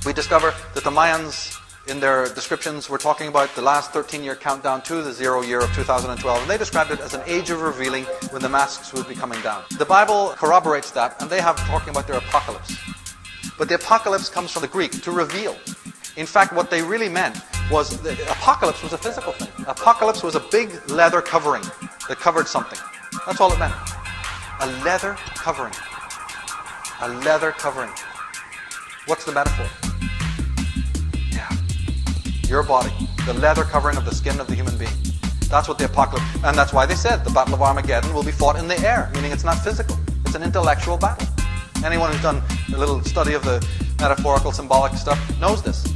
We discover that the Mayans, in their descriptions, were talking about the last 13-year countdown to the 0 year of 2012, and they described it as an age of revealing when the masks would be coming down. The Bible corroborates that, and they have talking about their apocalypse. But the apocalypse comes from the Greek, to reveal. In fact, what they really meant was the apocalypse was a physical thing. Apocalypse was a big leather covering that covered something. That's all it meant. A leather covering. A leather covering. What's the metaphor? Yeah. Your body. The leather covering of the skin of the human being. That's what the apocalypse... And that's why they said the Battle of Armageddon will be fought in the air, meaning it's not physical. It's an intellectual battle. Anyone who's done a little study of the metaphorical, symbolic stuff knows this.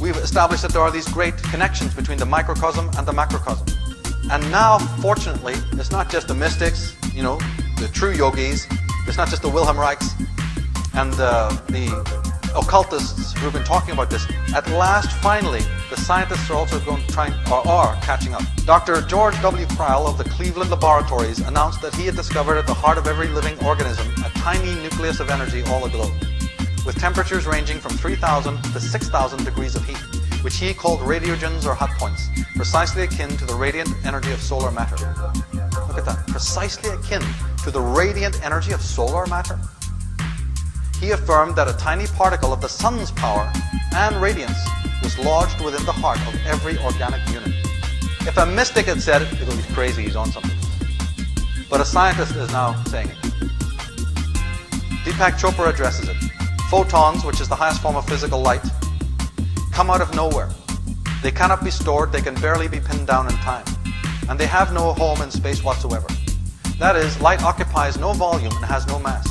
We've established that there are these great connections between the microcosm and the macrocosm. And now, fortunately, it's not just the mystics, you know, the true yogis, it's not just the Wilhelm Reichs and the occultists who've been talking about this. At last, finally, the scientists are also are catching up. Dr. George W. Cryle of the Cleveland Laboratories announced that he had discovered at the heart of every living organism a tiny nucleus of energy all aglow, with temperatures ranging from 3,000 to 6,000 degrees of heat, which he called radiogens or hot points, precisely akin to the radiant energy of solar matter. Look at that, precisely akin to the radiant energy of solar matter. He affirmed that a tiny particle of the sun's power and radiance was lodged within the heart of every organic unit. If a mystic had said it, it would be crazy, he's on something. But a scientist is now saying it. Deepak Chopra addresses it. Photons, which is the highest form of physical light, come out of nowhere. They cannot be stored, they can barely be pinned down in time. And they have no home in space whatsoever. That is, light occupies no volume and has no mass.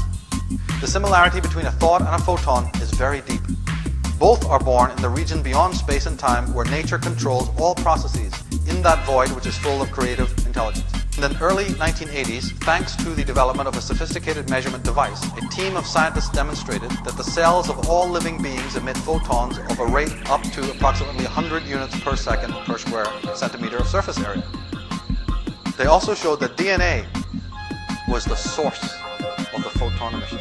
The similarity between a thought and a photon is very deep. Both are born in the region beyond space and time where nature controls all processes, in that void which is full of creative intelligence. In the early 1980s, thanks to the development of a sophisticated measurement device, a team of scientists demonstrated that the cells of all living beings emit photons of a rate up to approximately 100 units per second per square centimeter of surface area. They also showed that DNA was the source of the photon emission.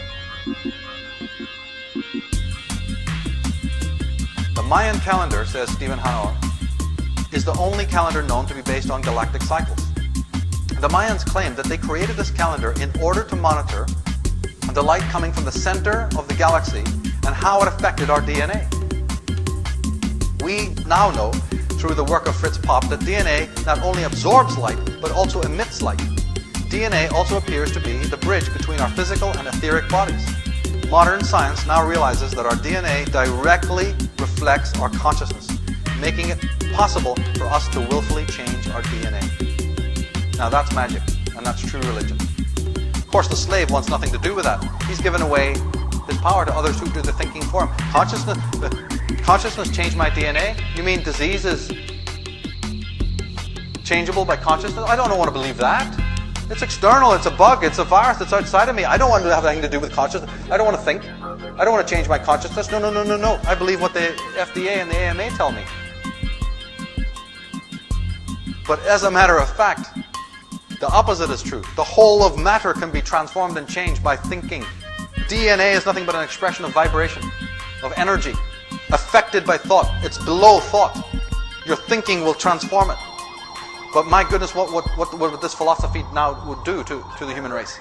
The Mayan calendar, says Stephen Hanauer, is the only calendar known to be based on galactic cycles. The Mayans claimed that they created this calendar in order to monitor the light coming from the center of the galaxy and how it affected our DNA. We now know, through the work of Fritz Popp, that DNA not only absorbs light, but also emits light. DNA also appears to be the bridge between our physical and etheric bodies. Modern science now realizes that our DNA directly reflects our consciousness, making it possible for us to willfully change our DNA. Now that's magic, and that's true religion. Of course, the slave wants nothing to do with that. He's given away his power to others who do the thinking for him. Consciousness changed my DNA? You mean disease is changeable by consciousness? I don't want to believe that. It's external, it's a bug, it's a virus that's outside of me. I don't want to have anything to do with consciousness. I don't want to think. I don't want to change my consciousness. No. I believe what the FDA and the AMA tell me. But as a matter of fact, the opposite is true. The whole of matter can be transformed and changed by thinking. DNA is nothing but an expression of vibration, of energy, affected by thought. It's below thought. Your thinking will transform it. But my goodness, what would this philosophy now would do to the human race?